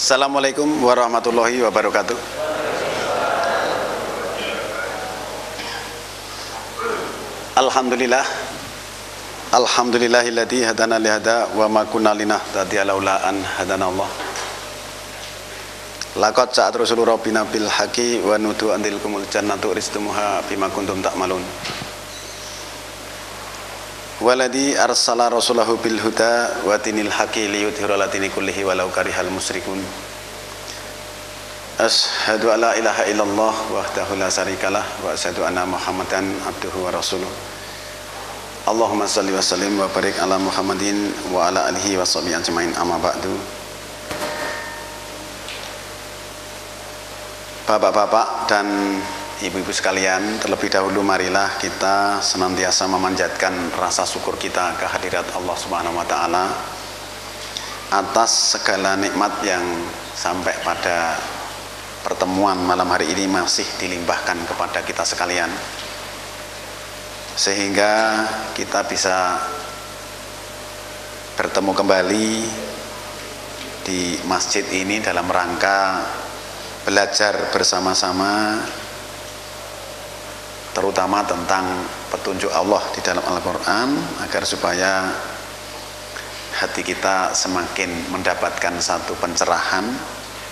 Assalamualaikum warahmatullahi wabarakatuh. Alhamdulillah. Alhamdulillahilladzi hadana lihada wa ma kunna linahtadiya laula an hadanallah. Laqad ja'at rusulu rabbina bil haqqi wa nudu andilkumul jannatu uristumuha bima kuntum ta'malun. Waladhi arsala rasulahu bil huda wa dinil haqqi liyudhhira ala dini kullihi walau karihal musyrikun. Asyhadu an la ilaha illallah wahdahu la syarikalah wa asyhadu anna Muhammadan abduhu wa rasuluh. Allahumma shalli wa sallim wa barik ala Muhammadin wa ala alihi wa sahbihi ajmain, amma ba'du. Bapak-bapak dan ibu-ibu sekalian, terlebih dahulu marilah kita senantiasa memanjatkan rasa syukur kita kehadirat Allah Subhanahu wa taala atas segala nikmat yang sampai pada pertemuan malam hari ini masih dilimpahkan kepada kita sekalian, sehingga kita bisa bertemu kembali di masjid ini dalam rangka belajar bersama-sama, terutama tentang petunjuk Allah di dalam Al-Quran, agar supaya hati kita semakin mendapatkan satu pencerahan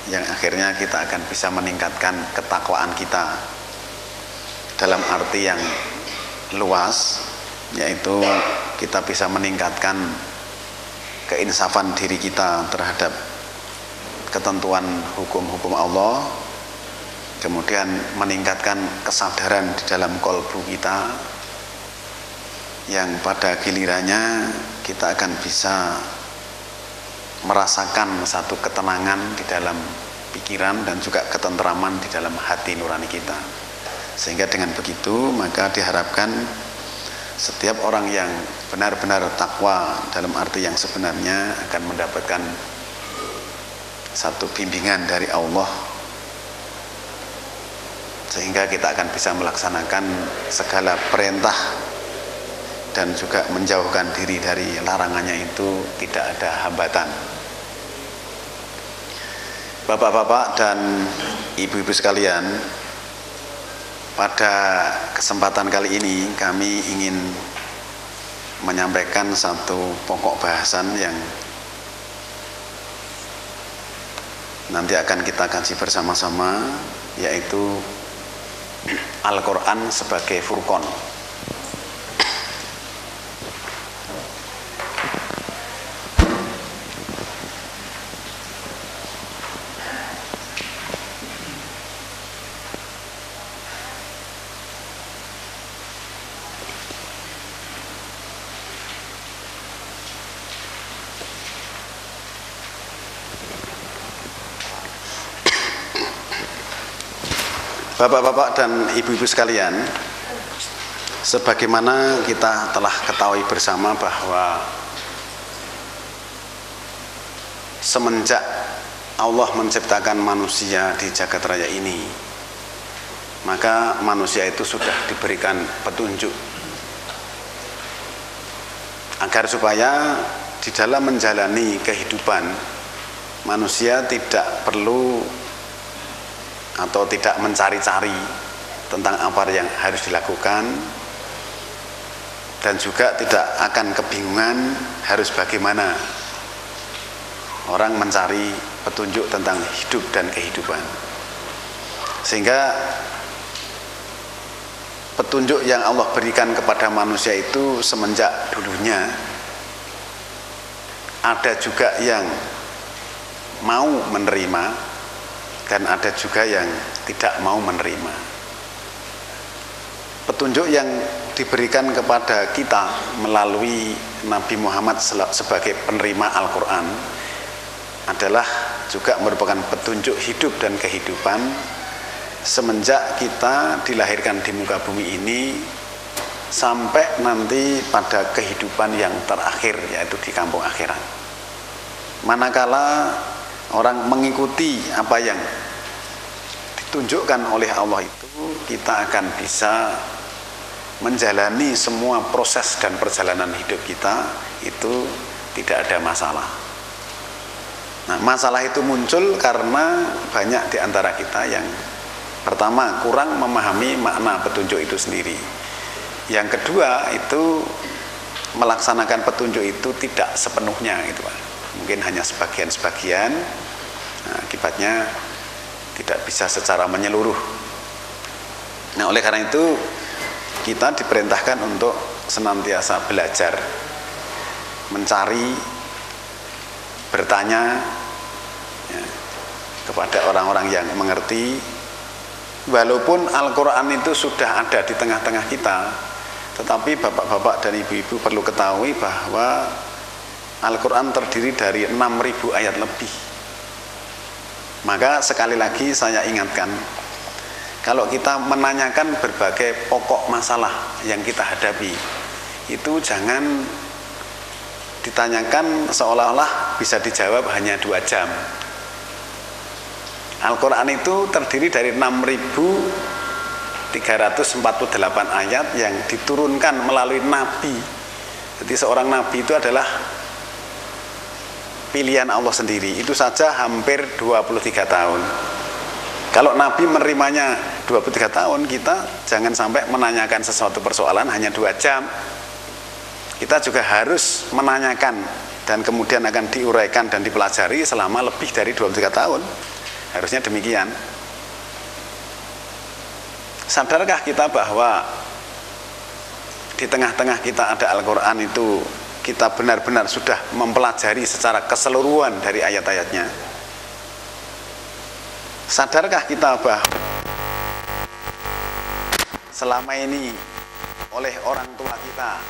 yang akhirnya kita akan bisa meningkatkan ketakwaan kita dalam arti yang luas, yaitu kita bisa meningkatkan keinsafan diri kita terhadap ketentuan hukum-hukum Allah, kemudian meningkatkan kesadaran di dalam kolbu kita yang pada gilirannya kita akan bisa merasakan satu ketenangan di dalam pikiran dan juga ketentraman di dalam hati nurani kita. Sehingga dengan begitu maka diharapkan setiap orang yang benar-benar takwa dalam arti yang sebenarnya akan mendapatkan satu bimbingan dari Allah, sehingga kita akan bisa melaksanakan segala perintah dan juga menjauhkan diri dari larangannya itu tidak ada hambatan. Bapak-bapak dan ibu-ibu sekalian, pada kesempatan kali ini kami ingin menyampaikan satu pokok bahasan yang nanti akan kita kaji bersama-sama, yaitu Al-Quran sebagai furqan. Bapak-bapak dan ibu-ibu sekalian, sebagaimana kita telah ketahui bersama bahwa semenjak Allah menciptakan manusia di jagat raya ini, maka manusia itu sudah diberikan petunjuk agar supaya di dalam menjalani kehidupan manusia tidak perlu atau tidak mencari-cari tentang apa yang harus dilakukan, dan juga tidak akan kebingungan harus bagaimana orang mencari petunjuk tentang hidup dan kehidupan. Sehingga petunjuk yang Allah berikan kepada manusia itu semenjak dulunya ada juga yang mau menerima dan ada juga yang tidak mau menerima. Petunjuk yang diberikan kepada kita melalui Nabi Muhammad sebagai penerima Al-Quran adalah juga merupakan petunjuk hidup dan kehidupan semenjak kita dilahirkan di muka bumi ini sampai nanti pada kehidupan yang terakhir, yaitu di kampung akhirat. Manakala orang mengikuti apa yang ditunjukkan oleh Allah itu, kita akan bisa menjalani semua proses dan perjalanan hidup kita itu tidak ada masalah. Nah, masalah itu muncul karena banyak di antara kita yang pertama kurang memahami makna petunjuk itu sendiri. Yang kedua itu melaksanakan petunjuk itu tidak sepenuhnya gitu Pak. Mungkin hanya sebagian-sebagian. Nah, akibatnya tidak bisa secara menyeluruh. Nah, oleh karena itu kita diperintahkan untuk senantiasa belajar, mencari, bertanya ya, kepada orang-orang yang mengerti. Walaupun Al-Quran itu sudah ada di tengah-tengah kita, tetapi bapak-bapak dan ibu-ibu perlu ketahui bahwa Al-Quran terdiri dari 6.000 ayat lebih. Maka sekali lagi saya ingatkan, kalau kita menanyakan berbagai pokok masalah yang kita hadapi, itu jangan ditanyakan seolah-olah bisa dijawab hanya 2 jam. Al-Quran itu terdiri dari 6.348 ayat yang diturunkan melalui Nabi. Jadi seorang Nabi itu adalah pilihan Allah sendiri. Itu saja hampir 23 tahun. Kalau Nabi menerimanya 23 tahun, kita jangan sampai menanyakan sesuatu persoalan hanya 2 jam. Kita juga harus menanyakan dan kemudian akan diuraikan dan dipelajari selama lebih dari 23 tahun. Harusnya demikian. Sadarkah kita bahwa di tengah-tengah kita ada Al-Quran itu, kita benar-benar sudah mempelajari secara keseluruhan dari ayat-ayatnya? Sadarkah kita bahwa selama ini oleh orang tua kita,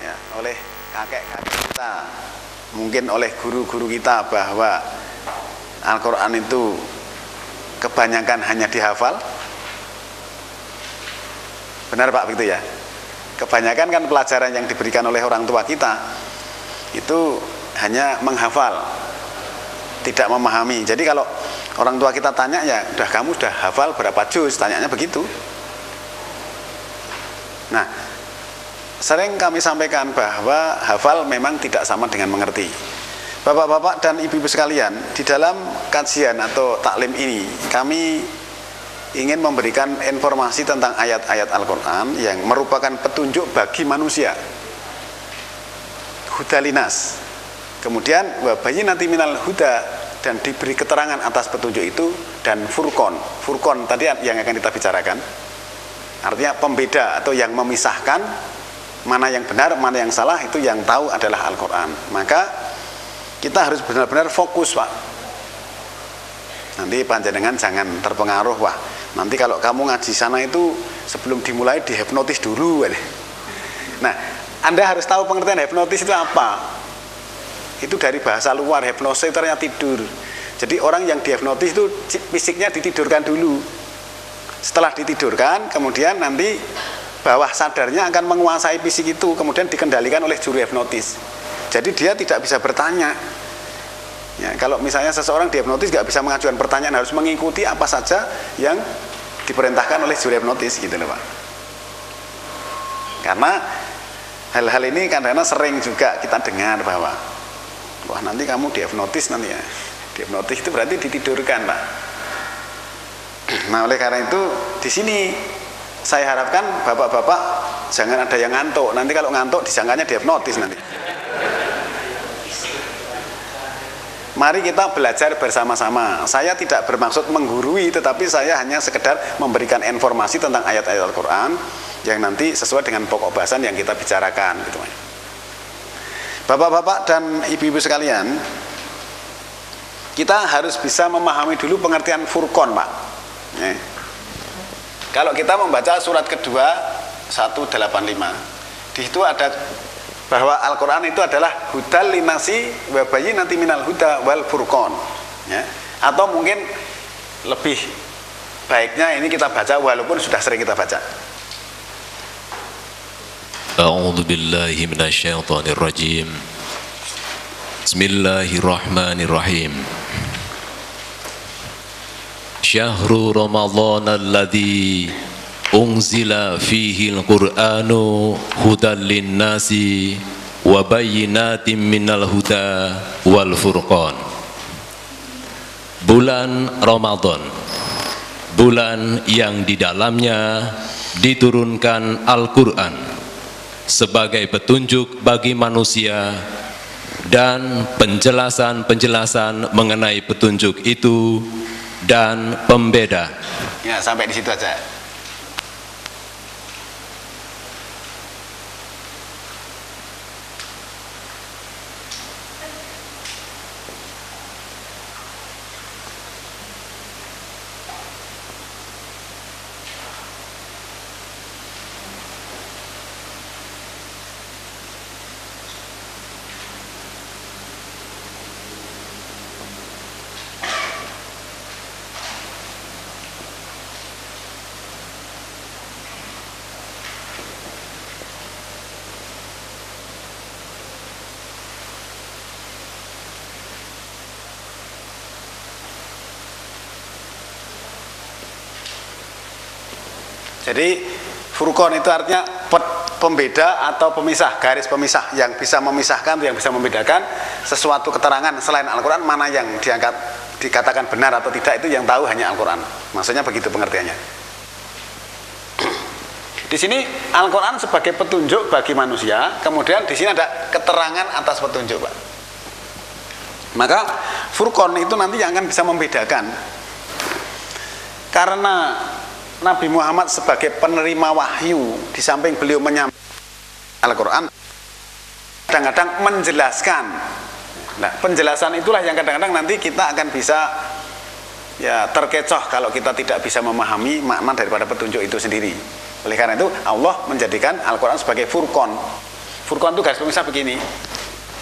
ya, oleh kakek-kakek kita, mungkin oleh guru-guru kita, bahwa Al-Quran itu kebanyakan hanya dihafal? Benar Pak begitu ya? Kebanyakan kan pelajaran yang diberikan oleh orang tua kita itu hanya menghafal, tidak memahami. Jadi kalau orang tua kita tanya, ya udah kamu sudah hafal berapa juz, tanyanya begitu. Nah, sering kami sampaikan bahwa hafal memang tidak sama dengan mengerti. Bapak-bapak dan ibu-ibu sekalian, di dalam kajian atau taklim ini kami ingin memberikan informasi tentang ayat-ayat Al-Quran yang merupakan petunjuk bagi manusia, hudalinas. Kemudian wabayyinatin minal huda, dan diberi keterangan atas petunjuk itu, dan furqon. Furqon tadi yang akan kita bicarakan, artinya pembeda atau yang memisahkan mana yang benar, mana yang salah, itu yang tahu adalah Al-Quran. Maka kita harus benar-benar fokus Pak. Nanti panjenengan jangan terpengaruh, wah nanti kalau kamu ngaji sana itu sebelum dimulai dihipnotis dulu. Nah, Anda harus tahu pengertian hipnotis itu apa. Itu dari bahasa luar, hipnosis itu artinya tidur. Jadi orang yang dihipnotis itu fisiknya ditidurkan dulu. Setelah ditidurkan, kemudian nanti bawah sadarnya akan menguasai fisik itu, kemudian dikendalikan oleh juru hipnotis. Jadi dia tidak bisa bertanya. Ya, kalau misalnya seseorang dihipnotis nggak bisa mengajukan pertanyaan, harus mengikuti apa saja yang diperintahkan oleh juru hipnotis gitu loh Pak. Karena hal-hal ini kadang-kadang sering juga kita dengar bahwa wah nanti kamu dihipnotis nanti ya. Dihipnotis itu berarti ditidurkan Pak. Nah oleh karena itu di sini saya harapkan bapak-bapak jangan ada yang ngantuk. Nanti kalau ngantuk disangkanya dihipnotis nanti. Mari kita belajar bersama-sama. Saya tidak bermaksud menggurui, tetapi saya hanya sekedar memberikan informasi tentang ayat-ayat Al-Quran yang nanti sesuai dengan pokok bahasan yang kita bicarakan gitu. Bapak-bapak dan ibu-ibu sekalian, kita harus bisa memahami dulu pengertian furqon Pak. Kalau kita membaca surat kedua 185, di situ ada bahwa Al-Quran itu adalah hudal linasi wa bayyinatin minal huda wal furqon, ya. Atau mungkin lebih baiknya ini kita baca walaupun sudah sering kita baca. A'udzu billahi minasyaitonir rajim. Bismillahirrahmanirrahim. Syahrul Ramadan alladzi unzila fihi al-Qur'anu hudal linnasi wa bayyinatin minal huda wal furqan. Bulan Ramadan, bulan yang di dalamnya diturunkan Al-Quran sebagai petunjuk bagi manusia dan penjelasan-penjelasan mengenai petunjuk itu dan pembeda. Ya, sampai di situ aja. Jadi furqan itu artinya pembeda atau pemisah, garis pemisah yang bisa memisahkan, yang bisa membedakan sesuatu keterangan selain Al-Quran, mana yang diangkat dikatakan benar atau tidak, itu yang tahu hanya Al-Quran. Maksudnya begitu pengertiannya. Di sini Al-Quran sebagai petunjuk bagi manusia, kemudian di sini ada keterangan atas petunjuk, Pak. Maka furqan itu nanti yang akan bisa membedakan, karena Nabi Muhammad sebagai penerima wahyu, di samping beliau menyampaikan Al-Quran, kadang-kadang menjelaskan. Nah, penjelasan itulah yang kadang-kadang nanti kita akan bisa ya terkecoh kalau kita tidak bisa memahami makna daripada petunjuk itu sendiri. Oleh karena itu Allah menjadikan Al-Quran sebagai furqan. Furqan itu garis pemisah begini.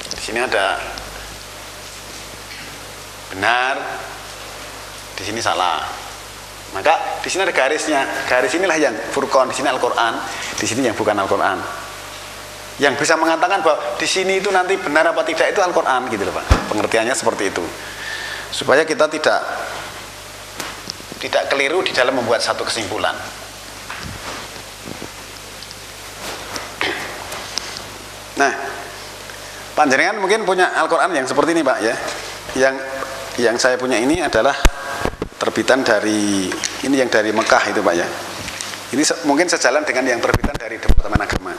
Di sini ada benar, di sini salah. Maka di sini ada garisnya. Garis inilah yang furqan. Di sini Al-Quran, di sini yang bukan Al-Quran. Yang bisa mengatakan bahwa di sini itu nanti benar apa tidak itu Al-Quran, gitu loh, Pak. Pengertiannya seperti itu. Supaya kita tidak keliru di dalam membuat satu kesimpulan. Nah, panjenengan mungkin punya Al-Quran yang seperti ini, Pak, ya. Yang saya punya ini adalah terbitan dari ini, yang dari Mekah itu, Pak, ya. Ini mungkin sejalan dengan yang terbitan dari Departemen Agama.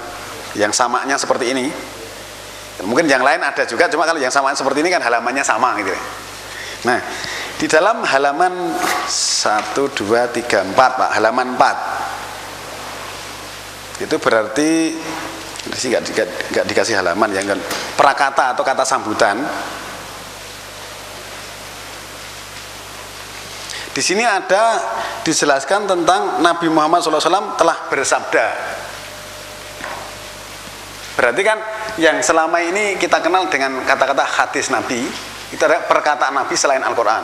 Yang samanya seperti ini. Mungkin yang lain ada juga, cuma kalau yang samaan seperti ini kan halamannya sama gitu. Nah, di dalam halaman 1 2 3 4, Pak, halaman 4. Itu berarti di sini enggak dikasih halaman, yang kan prakata atau kata sambutan. Di sini ada dijelaskan tentang Nabi Muhammad SAW telah bersabda. Berarti kan yang selama ini kita kenal dengan kata-kata hadis Nabi, itu adalah perkataan Nabi selain Al-Quran.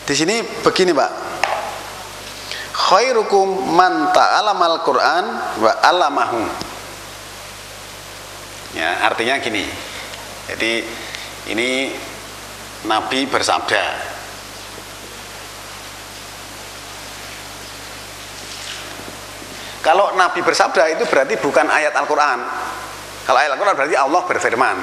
Di sini begini, Pak. Khairukum man ta'allama al-Quran wa 'allamahu. Ya, artinya gini. Jadi ini Nabi bersabda. Kalau Nabi bersabda itu berarti bukan ayat Al-Quran. Kalau ayat Al-Quran berarti Allah berfirman.